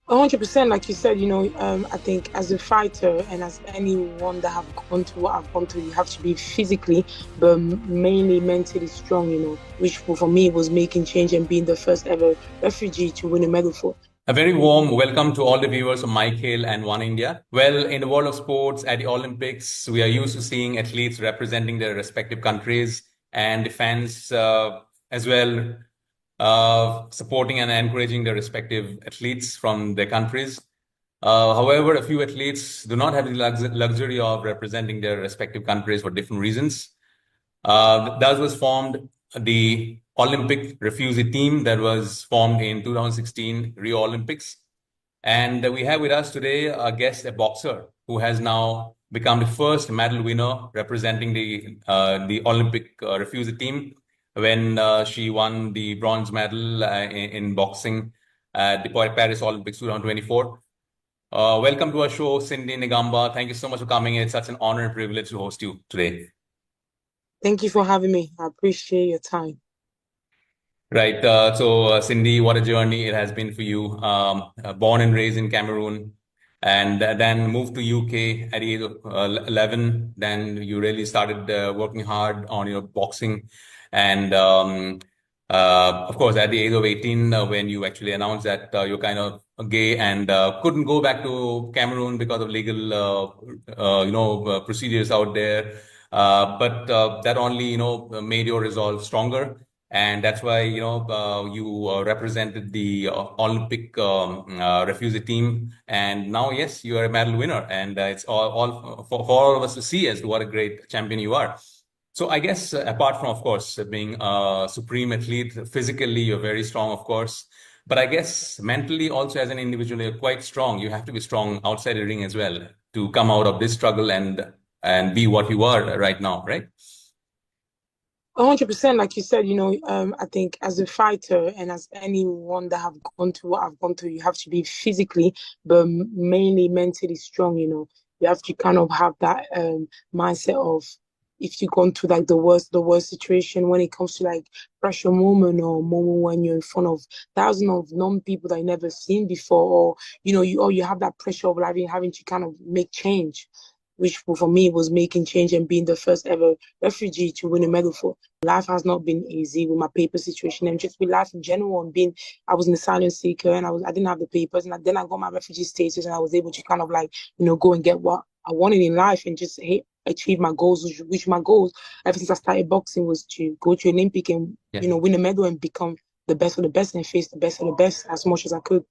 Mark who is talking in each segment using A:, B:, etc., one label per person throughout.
A: 100%, like you said, I think as a fighter and as anyone that have gone through what I've gone through, you have to be physically, but mainly mentally strong, which for me was making change and being the first ever refugee to win a medal for.
B: A very warm welcome to all the viewers of Michael and One India. Well, in the world of sports, at the Olympics, we are used to seeing athletes representing their respective countries and the fans as well supporting and encouraging their respective athletes from their countries. However, a few athletes do not have the luxury of representing their respective countries for different reasons. Thus was formed the Olympic Refugee Team that was formed in 2016 Rio Olympics. And we have with us today a guest, a boxer, who has now become the first medal winner representing the Olympic Refugee Team when she won the bronze medal in boxing at the Paris Olympics 2024. Welcome to our show, Cindy Ngamba. Thank you so much for coming. It's such an honor and privilege to host you today.
A: Thank you for having me. I appreciate your time.
B: Right. Cindy, what a journey it has been for you. Born and raised in Cameroon, and then moved to UK at the age of 11. Then you really started working hard on your boxing, and of course, at the age of 18, when you actually announced that you're kind of gay and couldn't go back to Cameroon because of legal, procedures out there. But that only, made your resolve stronger. And that's why, you represented the Olympic refugee team. And now, yes, you are a medal winner. And it's all for all of us to see as to what a great champion you are. So I guess apart from, of course, being a supreme athlete, physically, you're very strong, of course. But I guess mentally also as an individual, you're quite strong. You have to be strong outside the ring as well to come out of this struggle and be what you are right now, right?
A: 100%, like you said, I think as a fighter and as anyone that have gone through what I've gone through, you have to be physically, but mainly mentally strong, You have to kind of have that mindset of if you've gone through like the worst situation when it comes to like pressure moment or moment when you're in front of thousands of non people that you never seen before, or you have that pressure of having to kind of make change, which for me was making change and being the first ever refugee to win a medal for. Life has not been easy with my paper situation and just with life in general. And being, I was an asylum seeker and I didn't have the papers, and then I got my refugee status, and I was able to kind of like, go and get what I wanted in life and just achieve my goals, which my goals ever since I started boxing was to go to Olympic and,
B: Yeah.
A: Win a medal and become the best of the best and face the best of the best as much as I could.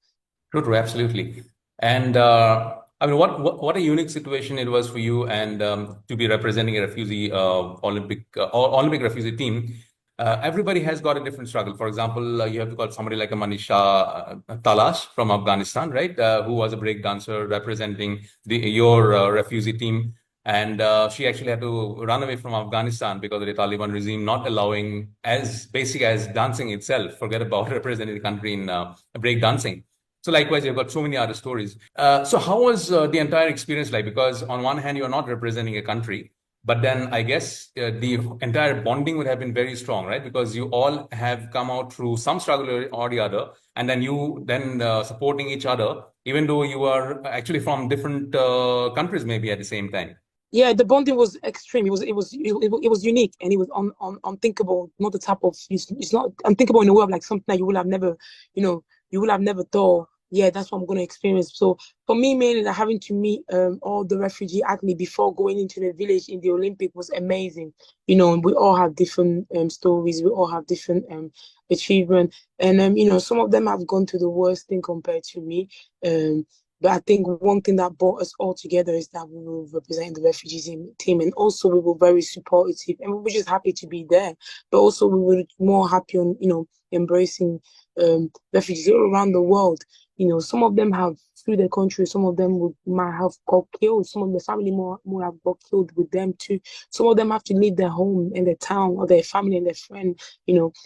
B: True, absolutely. And I mean, what a unique situation it was for you, and to be representing a refugee Olympic refugee team. Everybody has got a different struggle. For example, you have to call somebody like a Manisha Talash from Afghanistan, right? Who was a break dancer representing your refugee team. And she actually had to run away from Afghanistan because of the Taliban regime not allowing as basic as dancing itself. Forget about representing the country in break dancing. So likewise, you've got so many other stories. So how was the entire experience like? Because on one hand, you're not representing a country, but then I guess the entire bonding would have been very strong, right? Because you all have come out through some struggle or the other, and then you then supporting each other, even though you are actually from different countries, maybe at the same time.
A: Yeah, the bonding was extreme. It was unique, and it was unthinkable. Not the type of it's not unthinkable in a way of like something that you will have never, you will have never thought. Yeah, that's what I'm going to experience. So for me, mainly like, having to meet all the refugee athletes before going into the village in the Olympic was amazing. And we all have different stories. We all have different achievement, and some of them have gone through the worst thing compared to me. But I think one thing that brought us all together is that we were representing the refugees team, and also we were very supportive, and we were just happy to be there. But also we were more happy on, embracing refugees all around the world. Some of them have flew their country, some of them might have got killed, some of the family more have got killed with them too. Some of them have to leave their home and their town or their family and their friend.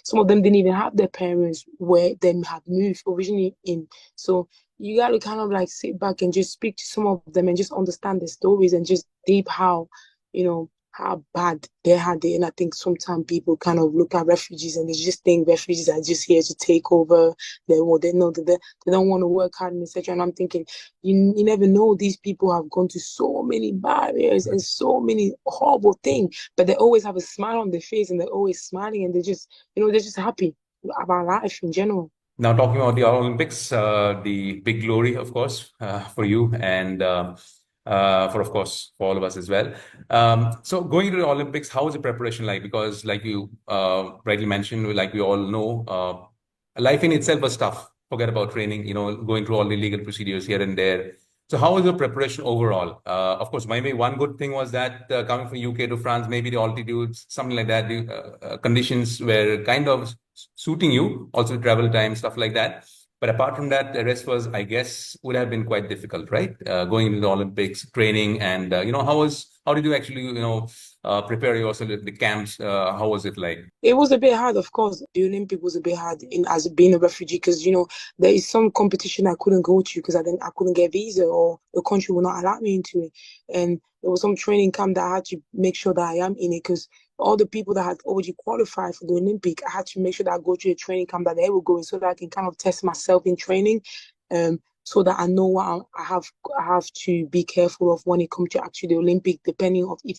A: Some of them didn't even have their parents where they had moved originally in. So you got to kind of like sit back and just speak to some of them and just understand their stories and just deep how, how bad they had it. And I think sometimes people kind of look at refugees and they just think refugees are just here to take over. They know that they don't want to work hard and etc. And I'm thinking, you never know. These people have gone to so many barriers and so many horrible things, but they always have a smile on their face and they're always smiling and they're just happy about life in general.
B: Now, talking about the Olympics, the big glory, of course, for you and for, of course, for all of us as well. So going to the Olympics, how is the preparation like? Because like you rightly mentioned, like we all know, life in itself was tough. Forget about training, going through all the legal procedures here and there. So how was your preparation overall? Of course, maybe one good thing was that coming from UK to France, maybe the altitudes, something like that, the conditions were kind of suiting you, also travel time, stuff like that. But apart from that, the rest was, I guess, would have been quite difficult, right? Going into the Olympics, training, and how did you actually, prepare yourself at the camps? How was it like?
A: It was a bit hard, of course. The Olympic was a bit hard in as being a refugee because there is some competition I couldn't go to because I couldn't get visa or the country will not allow me into it. And there was some training camp that I had to make sure that I am in it because all the people that had already qualified for the Olympic, I had to make sure that I go to the training camp that they will go in so that I can kind of test myself in training. So that I know what I have to be careful of when it comes to actually the Olympic, depending on if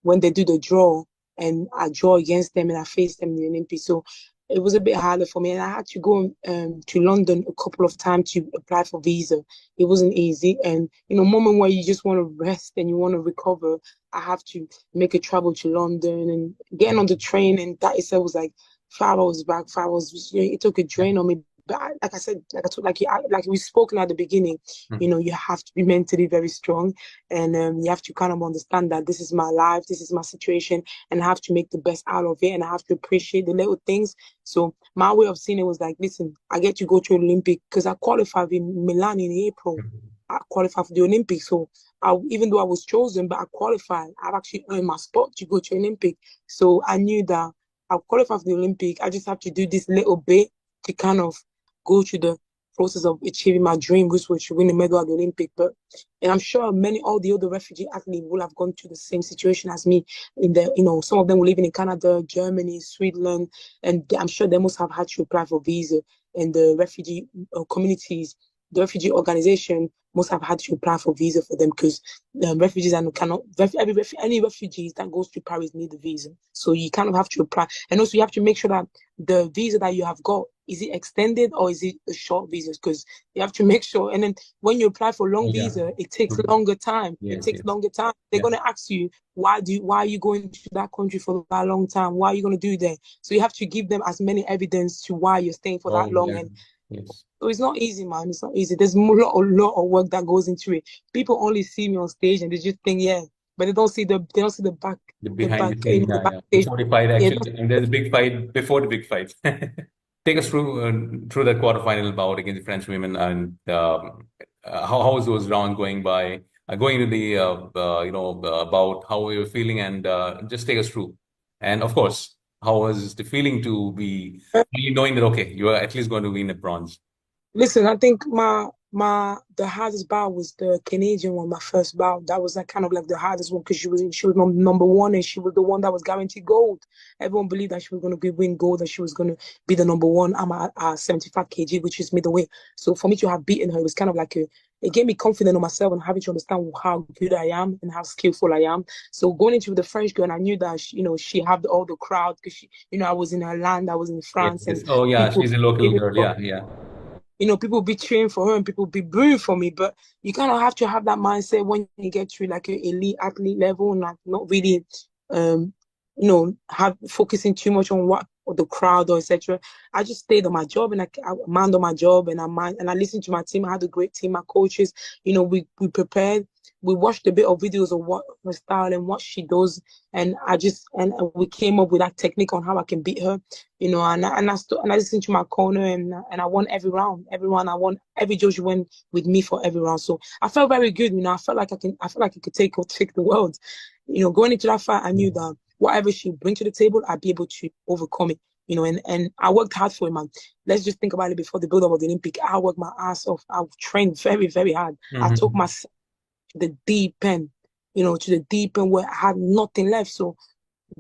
A: when they do the draw and I draw against them and I face them in the Olympics. So it was a bit harder for me. And I had to go to London a couple of times to apply for visa. It wasn't easy. And, moment where you just want to rest and you want to recover, I have to make a travel to London and getting on the train. And that itself was like 5 hours back, 5 hours. It took a drain on me. But like I said, like we spoken at the beginning, you have to be mentally very strong, and you have to kind of understand that this is my life, this is my situation, and I have to make the best out of it, and I have to appreciate the little things. So my way of seeing it was like, listen, I get to go to Olympic because I qualified in Milan in April. I qualified for the Olympics, so even though I was chosen, but I qualified. I've actually earned my spot to go to Olympic. So I knew that I qualified for the Olympic. I just have to do this little bit to kind of go through the process of achieving my dream, which was to win a medal at the Olympic. And I'm sure all the other refugee athletes will have gone through the same situation as me. Some of them were living in Canada, Germany, Sweden, and I'm sure they must have had to apply for visa. And the refugee communities, the refugee organization must have had to apply for visa for them because refugees any refugees that goes to Paris need a visa. So you kind of have to apply, and also you have to make sure that the visa that you have got, is it extended or is it a short visa? Because you have to make sure. And then when you apply for long visa, it takes longer time.
B: Yes,
A: it takes longer time. They're going to ask you, why are you going to that country for that long time? Why are you going to do that? So you have to give them as many evidence to why you're staying for that long. And so it's not easy, man. It's not easy. There's a lot of work that goes into it. People only see me on stage and they just think, but they don't see the back,
B: the behind
A: the
B: the
A: back,
B: scene,
A: stage.
B: before the fight, actually, and there's a big fight before the big fight. Take us through that quarterfinal bout against the French women, and how was those rounds going by? Going to the bout, how were you feeling, and just take us through. And of course, how was the feeling to be really knowing that okay, you are at least going to win a bronze?
A: Listen, I think the hardest bout was the Canadian one, my first bout. That was like kind of like the hardest one because she was number one and she was the one that was guaranteed gold. Everyone believed that she was going to win gold and she was going to be the number one. I'm at 75 kg, which is middleweight. So for me to have beaten her, it was kind of like it gave me confidence in myself and having to understand how good I am and how skillful I am. So going into the French girl, and I knew that she had all the crowd because I was in her land, I was in France, and
B: Oh yeah,
A: people
B: she's a local girl. Yeah.
A: people be cheering for her and people be booing for me. But you kind of have to have that mindset when you get to like an elite athlete level and not really, have focusing too much on what or the crowd or etc. I just stayed on my job and I mind on my job and I listened to my team. I had a great team, my coaches. We prepared. We watched a bit of videos of what her style and what she does, and we came up with that technique on how I can beat her. And I listened to my corner and I won every round. I won every judge went with me for every round. So I felt very good. I felt like I could take the world. Going into that fight, I knew that whatever she bring to the table, I'd be able to overcome it. And I worked hard for it, man. Let's just think about it before the build up of the Olympic. I worked my ass off. I trained very, very hard. I took myself to the deep end. to the deep end where I had nothing left. So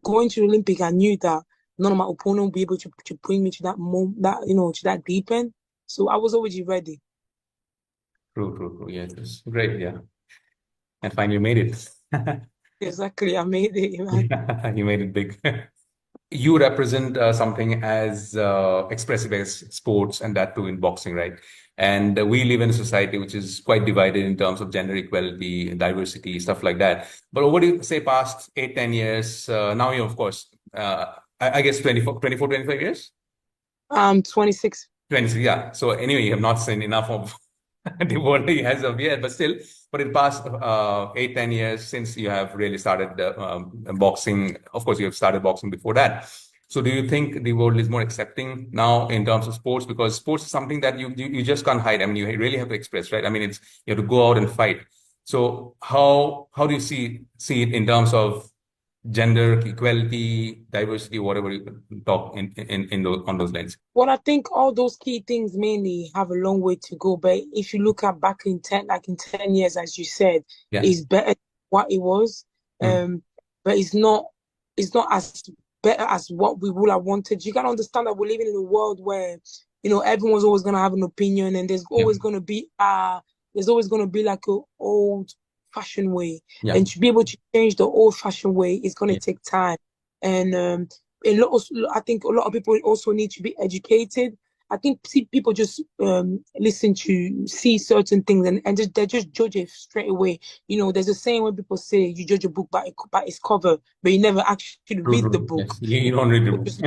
A: going to the Olympic, I knew that none of my opponent would be able to bring me to that moment, to that deep end. So I was already ready.
B: True. Yeah, it was great. Yeah. And finally you made it.
A: Exactly. I made it, man.
B: Yeah, you made it big. You represent something as expressive as sports, and that too in boxing, right? And we live in a society which is quite divided in terms of gender equality, diversity, stuff like that. But over the, say, past 8, 10 years, now you, of course, I guess 25 years?
A: 26.
B: 26, yeah. So anyway, you have not seen enough of the world as of yet, but still, for the past 8, 10 years since you have really started boxing, of course, you have started boxing before that. So do you think the world is more accepting now in terms of sports? Because sports is something that you just can't hide. I mean, you really have to express, right? I mean, it's you have to go out and fight. So how do you see it in terms of gender equality, diversity, whatever you talk in those, on those lines?
A: Well, I think all those key things mainly have a long way to go. But if you look at back in 10, like in 10 years, as you said,
B: Yeah.
A: it's better than what it was.
B: Mm.
A: But it's not as better as what we would have wanted. You gotta understand that we're living in a world where, everyone's always gonna have an opinion, and
B: Yeah.
A: there's always gonna be like a old fashioned way.
B: Yeah.
A: And to be able to change the old fashioned way is gonna
B: Yeah.
A: take time. And I think a lot of people also need to be educated. I think people just listen to see certain things and they just judge it straight away. There's a saying when people say you judge a book by its cover, but you never actually read the
B: True.
A: book.
B: Yes. You don't read the
A: People
B: book.
A: just,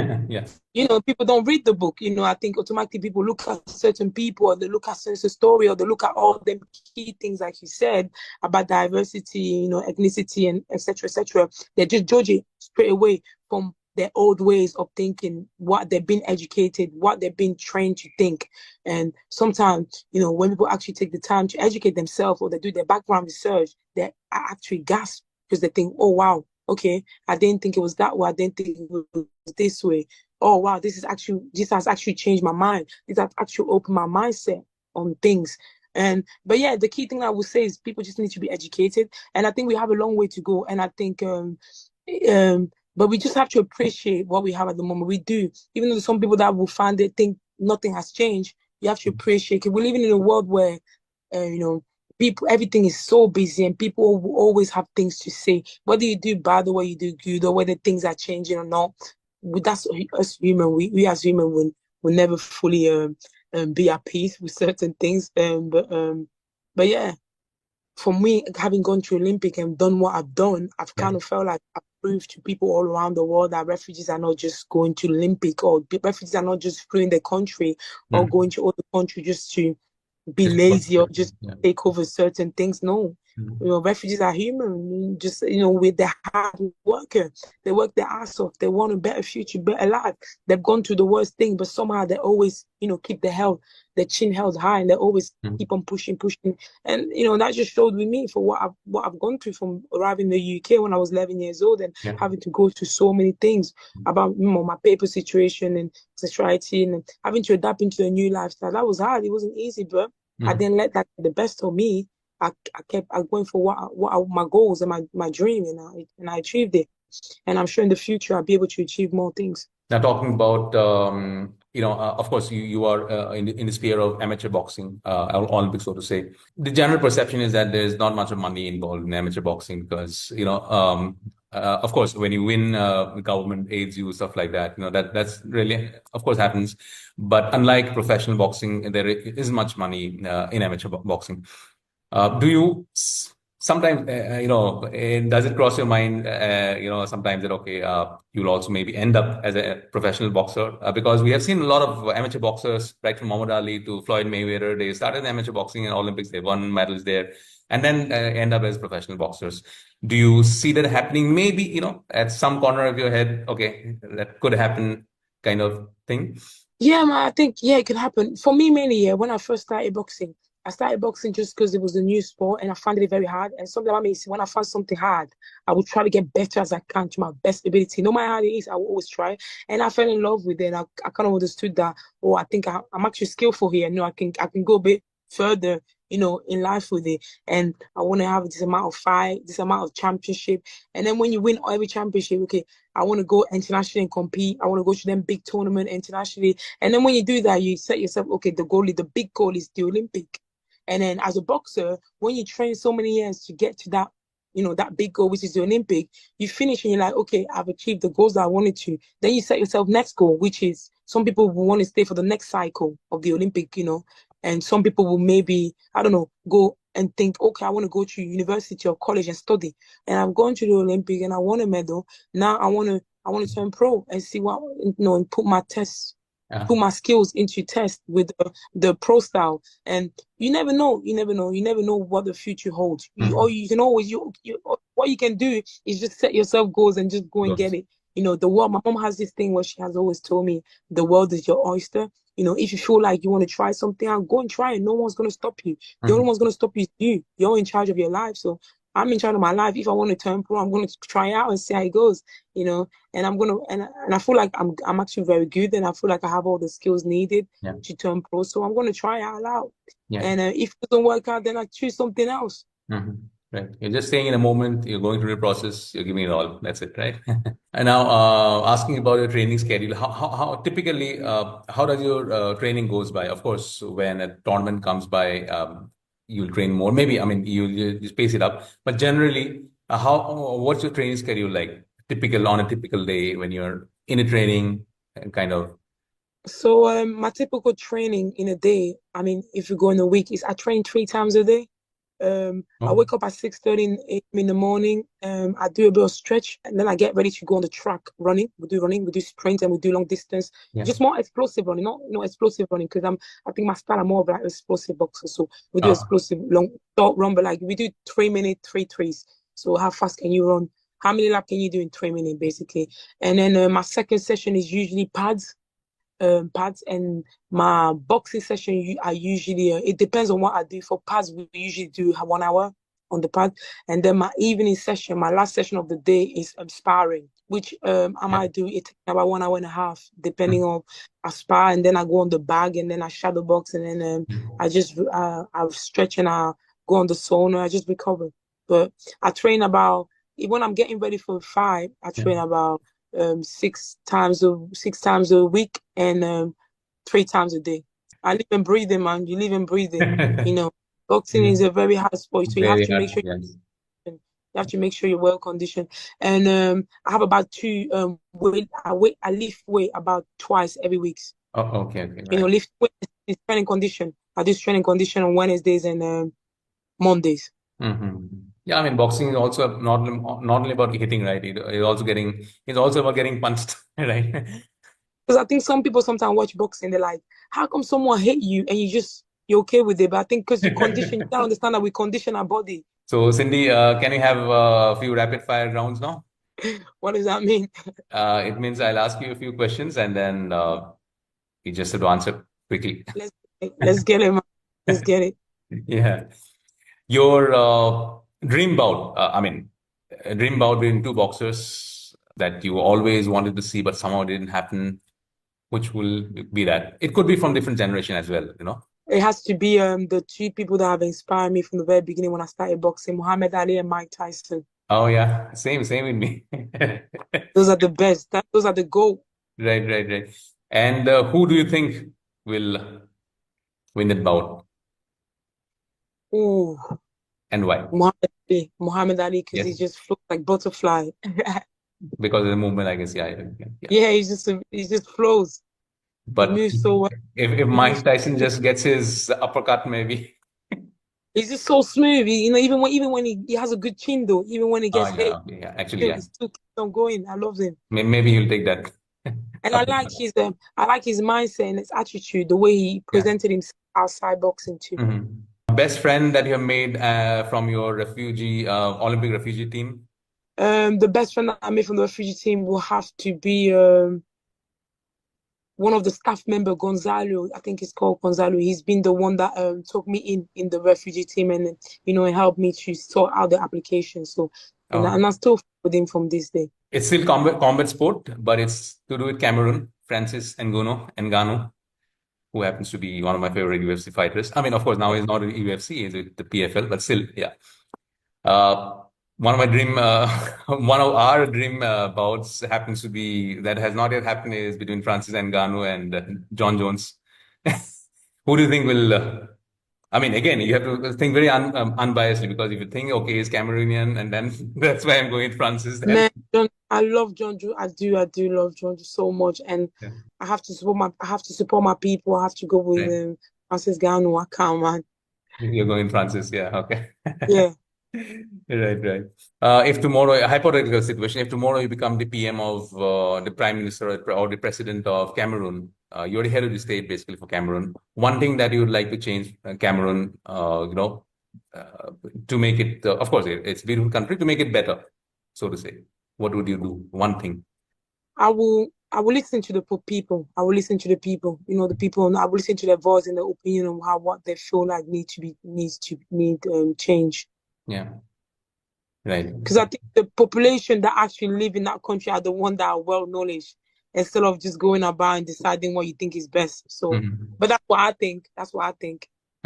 B: Yeah.
A: people don't read the book. I think automatically people look at certain people, or they look at certain story, or they look at all them key things, like you said, about diversity, ethnicity, and etc. etc. They just judge it straight away from their old ways of thinking, what they've been educated, what they've been trained to think. And sometimes, when people actually take the time to educate themselves, or they do their background research, they actually gasp because they think, oh wow, okay, I didn't think it was that way. I didn't think it was this way. Oh wow, this has actually changed my mind. This has actually opened my mindset on things. But yeah, the key thing I would say is people just need to be educated. And I think we have a long way to go. And I think but we just have to appreciate what we have at the moment. We do, even though some people that will find they think nothing has changed. You have to appreciate it. We're living in a world where, people, everything is so busy, and people will always have things to say. Whether you do bad or whether you do good, or whether things are changing or not, that's us human. We as human will never fully be at peace with certain things. But yeah, for me, having gone to Olympic and done what I've done, I've
B: Yeah.
A: kind of felt like I've proved to people all around the world that refugees are not just going to Olympic, or refugees are not just fleeing their country or going to other country just to be
B: Just
A: lazy or just
B: yeah.
A: take over certain things. No, refugees are human. Just with their hard worker, they work their ass off. They want a better future, better life. They've gone through the worst thing, but somehow they always, keep their chin held high, and they always keep on pushing. And that just showed with me for what I've gone through from arriving in the UK when I was 11 years old, and
B: Yeah.
A: having to go through so many things about my paper situation and sexuality, and having to adapt into a new lifestyle. That was hard. It wasn't easy, but I didn't let that get the best of me. I kept going for my goals and my dream, and I achieved it. And I'm sure in the future I'll be able to achieve more things.
B: Now talking about of course you are in the sphere of amateur boxing, Olympics, so to say. The general perception is that there's not much of money involved in amateur boxing because of course when you win, the government aids you, stuff like that. That's really, of course, happens. But unlike professional boxing, there is much money in amateur boxing. Do you sometimes, does it cross your mind, sometimes that, okay, you'll also maybe end up as a professional boxer? Because we have seen a lot of amateur boxers, right from Muhammad Ali to Floyd Mayweather. They started in amateur boxing in Olympics, they won medals there, and then end up as professional boxers. Do you see that happening? Maybe, at some corner of your head, okay, that could happen kind of thing?
A: Yeah, man, I think, yeah, it could happen. For me, mainly, yeah, when I first started boxing, I started boxing just because it was a new sport and I found it very hard. And something about me is when I find something hard, I would try to get better as I can to my best ability. No matter how it is, I will always try. And I fell in love with it. And I kind of understood that, oh, I think I'm actually skillful here. I can go a bit further, in life with it. And I want to have this amount of fight, this amount of championship. And then when you win every championship, okay, I want to go internationally and compete. I want to go to them big tournament internationally. And then when you do that, you set yourself, okay, the big goal is the Olympic. And then as a boxer, when you train so many years to get to that, that big goal, which is the Olympic, you finish and you're like, okay, I've achieved the goals that I wanted to. Then you set yourself next goal, which is some people will want to stay for the next cycle of the Olympic, and some people will maybe, I don't know, go and think, okay, I want to go to university or college and study. And I'm going to the Olympic and I want a medal. Now I want to turn pro and see what, and put my skills into test with the pro style. And you never know what the future holds. Or you can always, what you can do is just set yourself goals and just go and get it. The world, my mom has this thing where she has always told me, the world is your oyster. If you feel like you want to try something out, go and try it. No one's going to stop you. The only one's going to stop you is you. You're in charge of your life. So I'm in charge of my life. If I want to turn pro, I'm going to try it out and see how it goes, and I'm going to, and I feel like I'm actually very good, and I feel like I have all the skills needed to turn pro. So I'm going to try it out. And if it doesn't work out, then I choose something else.
B: Right. You're just staying in a moment, you're going through the process, you're giving it all. That's it, right? And now, asking about your training schedule, how typically, how does your training goes by? Of course, when a tournament comes by, you'll train more. Maybe, I mean, you space it up. But generally, what's your training schedule like? On a typical day when you're in a training and kind of.
A: So my typical training in a day, I mean, if you go in a week, is I train 3 times a day. I wake up at 6:30 in the morning. I do a bit of stretch, and then I get ready to go on the track running. We do sprint, and we do long distance. Just more explosive running, not explosive running, because I think my style, I'm more of like explosive boxer. So we do explosive long short run, but like we do 3 minute 3 threes. So how fast can you run? How many laps can you do in 3 minutes, basically? And then my second session is usually pads. And my boxing session, I usually it depends on what I do. For pads, we usually do 1 hour on the pad, and then my evening session, my last session of the day, is sparring, which I might do it about 1 hour and a half, depending on I spar, and then I go on the bag, and then I shadow box, and then I just I stretch and I go on the sauna. I just recover. But I train about, when I'm getting ready for a fight, I train about 6 times a week, and 3 times a day. I live and breathe it, man. You live and breathe it. Boxing is a very hard sport, so you have to make sure you have to make sure you're well conditioned. And I have about two I lift weight about twice every week.
B: Okay. Right.
A: Lift weight is training condition. I do training condition on Wednesdays and Mondays.
B: Yeah, I mean, boxing is also not only about hitting, right? It's also about getting punched, right?
A: Because I think some people sometimes watch boxing, they're like, how come someone hit you and you're okay with it? But I think because you can't understand that we condition our body.
B: So, Cindy, can we have a few rapid fire rounds now?
A: What does that mean?
B: It means I'll ask you a few questions and then you just have to answer quickly.
A: Let's get it, man. Let's get it.
B: Yeah. Your dream bout, a dream bout between two boxers that you always wanted to see, but somehow didn't happen. Which will be that? It could be from different generation as well,
A: It has to be the two people that have inspired me from the very beginning when I started boxing, Muhammad Ali and Mike Tyson.
B: Oh yeah, same with me.
A: Those are the best. Those are the GOAT.
B: Right. And who do you think will win that bout?
A: Ooh.
B: And why?
A: Muhammad Ali, because he just floats like butterfly.
B: Because of the movement, I guess. Yeah.
A: He just flows.
B: But
A: he moves so well.
B: If Mike Tyson just gets his uppercut, maybe.
A: He's just so smooth. Even when he has a good chin, though. Even when he gets hit,
B: actually,
A: he still keeps on going. I love him.
B: Maybe he'll take that.
A: And I like his mindset and his attitude, the way he presented himself outside boxing too.
B: Best friend that you have made from your Olympic refugee team?
A: The best friend that I made from the refugee team will have to be one of the staff member, Gonzalo. I think it's called Gonzalo. He's been the one that took me in the refugee team, and and helped me to sort out the application. So and I'm still with him from this day.
B: It's still combat sport, but it's to do with Cameroon, Francis Ngannou. who happens to be one of my favorite UFC fighters. I mean, of course, now he's not in UFC, he's with the PFL, but still, yeah. One of my dream, one of our dream bouts happens to be that has not yet happened is between Francis Ngannou and John Jones. Who do you think will? I mean, again, you have to think very unbiasedly, because if you think, okay, he's Cameroonian, and then that's why I'm going with Francis. Then.
A: Man, I love John Joe. I do love John Joe so much, and
B: Yeah.
A: I have to support my people. I have to go with
B: Right.
A: Francis Ngannou. I can't, man.
B: You're going Francis, yeah, okay.
A: Yeah.
B: Right. If tomorrow, a hypothetical situation, if tomorrow you become the PM of the Prime Minister or the President of Cameroon, you're the head of the state basically for Cameroon. One thing that you would like to change Cameroon, to make it, of course, it's a beautiful country, to make it better, so to say. What would you do? One thing.
A: I will listen to the people. I will listen to the people. The people. I will listen to their voice and their opinion on what they feel like needs change.
B: Yeah. Right.
A: Because I think the population that actually live in that country are the ones that are well knowledge, instead of just going about and deciding what you think is best. So, but that's what I think.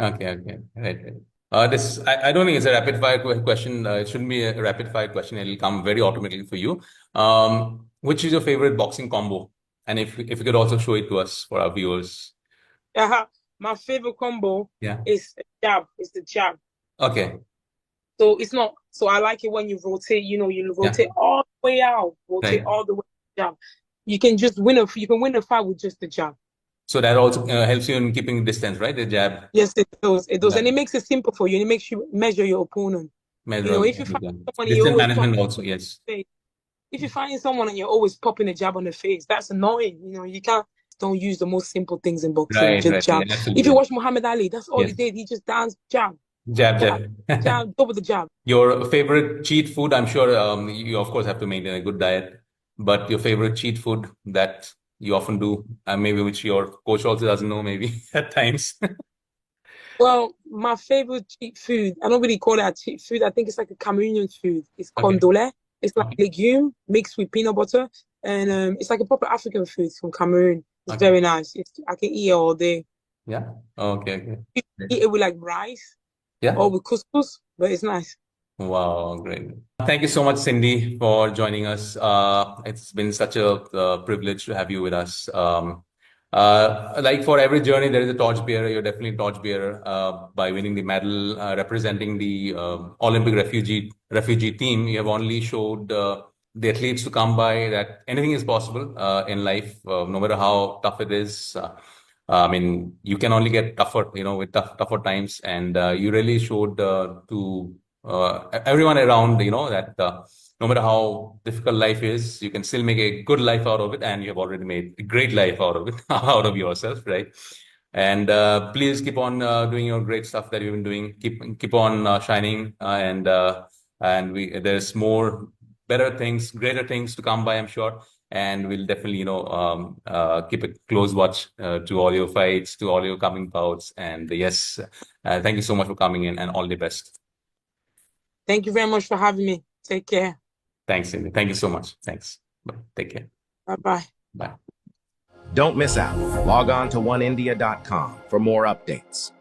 B: Okay. Right. I don't think it's a rapid fire question. It shouldn't be a rapid fire question. It'll come very automatically for you. Which is your favorite boxing combo? And if you could also show it to us for our viewers.
A: My favorite combo is jab. It's the jab.
B: Okay.
A: So it's not. So I like it when you rotate. You rotate all the way out. Rotate all the way jab. You can just win a fight with just the jab.
B: So that also helps you in keeping distance, right? The jab.
A: Yes, it does. It does, and it makes it simple for you. And it makes you measure your opponent. If you find someone,
B: distance management also, yes.
A: If you find someone and you're always popping a jab on the face, that's annoying. You don't use the most simple things in boxing.
B: Right.
A: Jab.
B: Yeah,
A: if you watch Muhammad Ali, that's all he did. He just danced jab.
B: Jab.
A: Double the jab.
B: Your favorite cheat food? I'm sure you of course have to maintain a good diet, but your favorite cheat food that you often do, maybe which your coach also doesn't know, maybe at times.
A: Well, my favorite cheat food, I don't really call it a cheat food. I think it's like a Cameroonian food. It's condole. It's like legume mixed with peanut butter, and it's like a proper African food from Cameroon. It's very nice. I can eat it all day.
B: Yeah. Okay.
A: You eat it with like rice.
B: Yeah.
A: Or with couscous, but it's nice.
B: Wow, great. Thank you so much, Cindy, for joining us. It's been such a privilege to have you with us. Like for every journey, there is a torchbearer. You're definitely a torchbearer by winning the medal, representing the Olympic refugee team. You have only showed the athletes to come by that anything is possible in life, no matter how tough it is. I mean, you can only get tougher, with tougher times, and you really showed to everyone around, that no matter how difficult life is, you can still make a good life out of it, and you have already made a great life out of it, out of yourself, right? And please keep on doing your great stuff that you've been doing. Keep on shining, and there's more better things, greater things to come by, I'm sure. And we'll definitely, keep a close watch to all your fights, to all your coming bouts. And yes, thank you so much for coming in, and all the best.
A: Thank you very much for having me. Take care.
B: Thanks, Cindy. Thank you so much. Thanks. Take care.
A: Bye-bye.
B: Bye.
C: Don't miss out. Log on to oneindia.com for more updates.